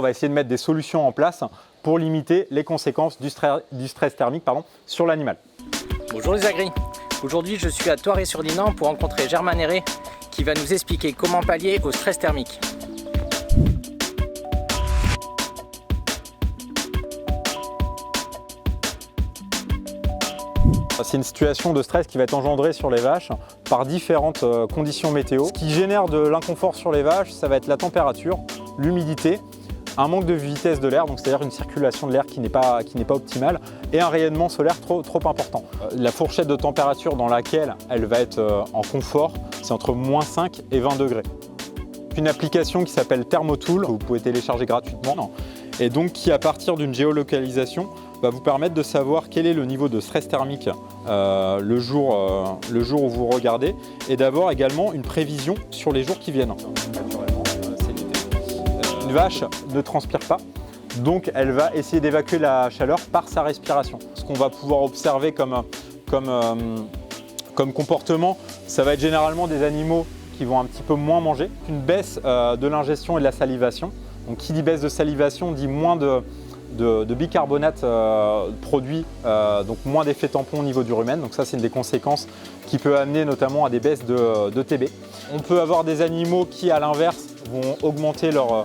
va essayer de mettre des solutions en place pour limiter les conséquences du stress thermique sur l'animal. Bonjour les agris. Aujourd'hui, je suis à Thoiré-sur-Dinant pour rencontrer Germain Néré qui va nous expliquer comment pallier au stress thermique. C'est une situation de stress qui va être engendrée sur les vaches par différentes conditions météo. Ce qui génère de l'inconfort sur les vaches, ça va être la température, l'humidité, un manque de vitesse de l'air, donc c'est-à-dire une circulation de l'air qui n'est pas optimale, et un rayonnement solaire trop important. La fourchette de température dans laquelle elle va être en confort, c'est entre -5 et 20 degrés. Une application qui s'appelle Thermotool, que vous pouvez télécharger gratuitement, et donc qui, à partir d'une géolocalisation, va vous permettre de savoir quel est le niveau de stress thermique le jour où vous regardez, et d'avoir également une prévision sur les jours qui viennent. Une vache ne transpire pas, donc elle va essayer d'évacuer la chaleur par sa respiration. Ce qu'on va pouvoir observer comme comportement, ça va être généralement des animaux qui vont un petit peu moins manger, une baisse de l'ingestion et de la salivation. Donc qui dit baisse de salivation dit moins de bicarbonate produit, donc moins d'effet tampon au niveau du rumen. Donc ça, c'est une des conséquences qui peut amener notamment à des baisses de TB. On peut avoir des animaux qui, à l'inverse, vont augmenter leur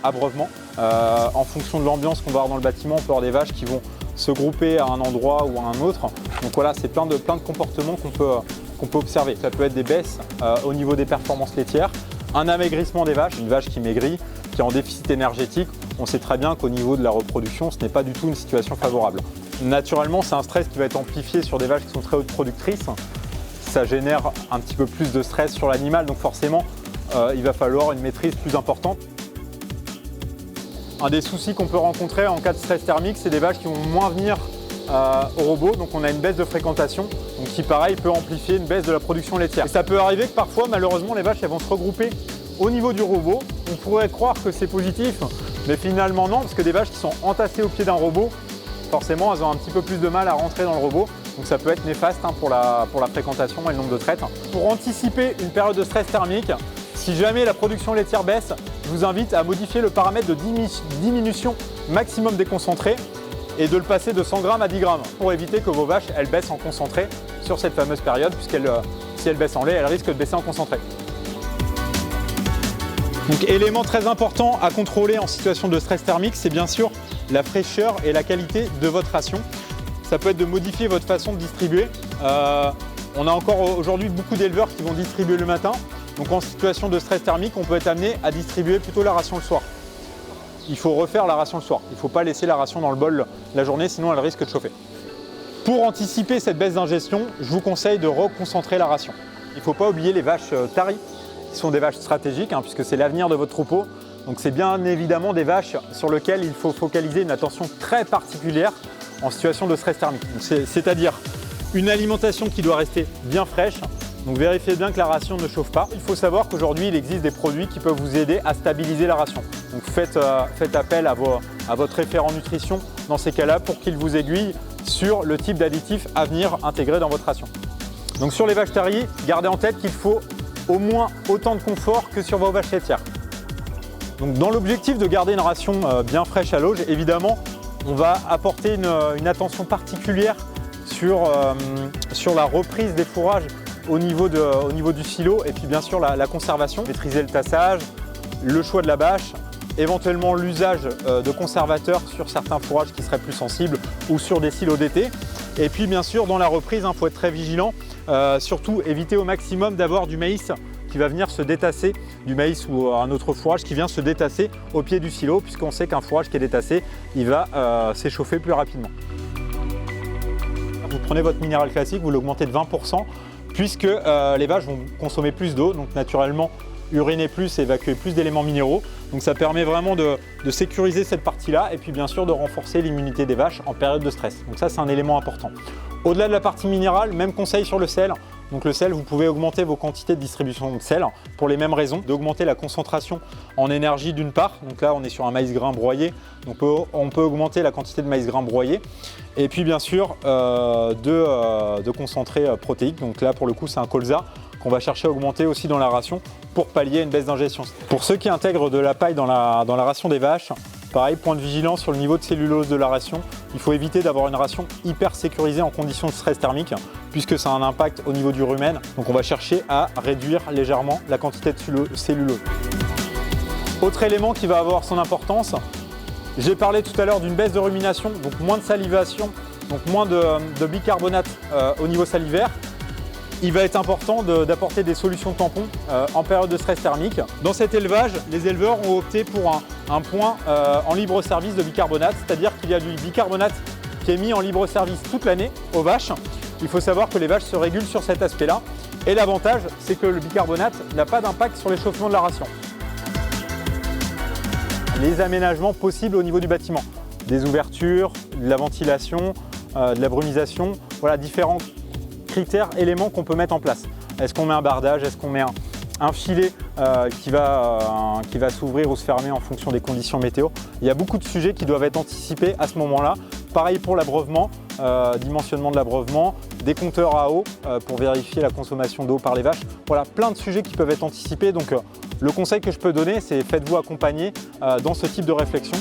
abreuvement. En fonction de l'ambiance qu'on va avoir dans le bâtiment, on peut avoir des vaches qui vont se grouper à un endroit ou à un autre. Donc voilà, c'est plein de comportements qu'on peut observer. Ça peut être des baisses au niveau des performances laitières, un amaigrissement des vaches, une vache qui maigrit, qui est en déficit énergétique. On sait très bien qu'au niveau de la reproduction, ce n'est pas du tout une situation favorable. Naturellement, c'est un stress qui va être amplifié sur des vaches qui sont très hautes productrices. Ça génère un petit peu plus de stress sur l'animal, donc forcément, il va falloir une maîtrise plus importante. Un des soucis qu'on peut rencontrer en cas de stress thermique, c'est des vaches qui vont moins venir au robot, donc on a une baisse de fréquentation, donc qui pareil peut amplifier une baisse de la production laitière. Et ça peut arriver que parfois, malheureusement, les vaches elles vont se regrouper au niveau du robot. On pourrait croire que c'est positif, mais finalement non, parce que des vaches qui sont entassées au pied d'un robot, forcément elles ont un petit peu plus de mal à rentrer dans le robot, donc ça peut être néfaste pour la fréquentation et le nombre de traites. Pour anticiper une période de stress thermique, si jamais la production laitière baisse, je vous invite à modifier le paramètre de diminution maximum des concentrés et de le passer de 100 g à 10 g pour éviter que vos vaches elles baissent en concentré sur cette fameuse période, puisqu'elle si elles baissent en lait, elles risquent de baisser en concentré. Donc, élément très important à contrôler en situation de stress thermique, c'est bien sûr la fraîcheur et la qualité de votre ration. Ça peut être de modifier votre façon de distribuer. On a encore aujourd'hui beaucoup d'éleveurs qui vont distribuer le matin. Donc en situation de stress thermique, on peut être amené à distribuer plutôt la ration le soir. Il faut refaire la ration le soir. Il ne faut pas laisser la ration dans le bol la journée, sinon elle risque de chauffer. Pour anticiper cette baisse d'ingestion, je vous conseille de reconcentrer la ration. Il ne faut pas oublier les vaches taries, qui sont des vaches stratégiques, puisque c'est l'avenir de votre troupeau. Donc c'est bien évidemment des vaches sur lesquelles il faut focaliser une attention très particulière en situation de stress thermique. C'est-à-dire une alimentation qui doit rester bien fraîche. Donc vérifiez bien que la ration ne chauffe pas. Il faut savoir qu'aujourd'hui, il existe des produits qui peuvent vous aider à stabiliser la ration. Donc faites appel à votre référent nutrition dans ces cas-là pour qu'il vous aiguille sur le type d'additif à venir intégrer dans votre ration. Donc sur les vaches taries, gardez en tête qu'il faut au moins autant de confort que sur vos vaches laitières. Donc dans l'objectif de garder une ration bien fraîche à l'auge, évidemment, on va apporter une attention particulière sur la reprise des fourrages au niveau du silo, et puis bien sûr la conservation, maîtriser le tassage, le choix de la bâche, éventuellement l'usage de conservateurs sur certains fourrages qui seraient plus sensibles ou sur des silos d'été. Et puis bien sûr dans la reprise, faut être très vigilant, surtout éviter au maximum d'avoir du maïs qui va venir se détasser, du maïs ou un autre fourrage qui vient se détasser au pied du silo, puisqu'on sait qu'un fourrage qui est détassé, il va s'échauffer plus rapidement. Vous prenez votre minéral classique, vous l'augmentez de 20%, puisque les vaches vont consommer plus d'eau, donc naturellement uriner plus et évacuer plus d'éléments minéraux. Donc ça permet vraiment de sécuriser cette partie-là, et puis bien sûr de renforcer l'immunité des vaches en période de stress. Donc ça, c'est un élément important. Au-delà de la partie minérale, même conseil sur le sel. Donc le sel, vous pouvez augmenter vos quantités de distribution de sel pour les mêmes raisons, d'augmenter la concentration en énergie d'une part. Donc là, on est sur un maïs grain broyé, donc on peut augmenter la quantité de maïs grain broyé. Et puis bien sûr, de concentré protéique. Donc là, pour le coup, c'est un colza. qu'on va chercher à augmenter aussi dans la ration pour pallier une baisse d'ingestion. Pour ceux qui intègrent de la paille dans la ration des vaches, pareil, point de vigilance sur le niveau de cellulose de la ration. Il faut éviter d'avoir une ration hyper sécurisée en conditions de stress thermique puisque ça a un impact au niveau du rumen. Donc on va chercher à réduire légèrement la quantité de cellulose. Autre élément qui va avoir son importance, j'ai parlé tout à l'heure d'une baisse de rumination, donc moins de salivation, donc moins de bicarbonate au niveau salivaire. Il va être important d'apporter des solutions tampons en période de stress thermique. Dans cet élevage, les éleveurs ont opté pour un point en libre service de bicarbonate, c'est-à-dire qu'il y a du bicarbonate qui est mis en libre service toute l'année aux vaches. Il faut savoir que les vaches se régulent sur cet aspect-là. Et l'avantage, c'est que le bicarbonate n'a pas d'impact sur l'échauffement de la ration. Les aménagements possibles au niveau du bâtiment, des ouvertures, de la ventilation, de la brumisation, voilà différents critères, éléments qu'on peut mettre en place. Est-ce qu'on met un bardage? Est-ce qu'on met un filet qui va s'ouvrir ou se fermer en fonction des conditions météo? Il y a beaucoup de sujets qui doivent être anticipés à ce moment-là. Pareil pour l'abreuvement, dimensionnement de l'abreuvement, des compteurs à eau pour vérifier la consommation d'eau par les vaches. Voilà, plein de sujets qui peuvent être anticipés. Donc le conseil que je peux donner, c'est faites-vous accompagner dans ce type de réflexion.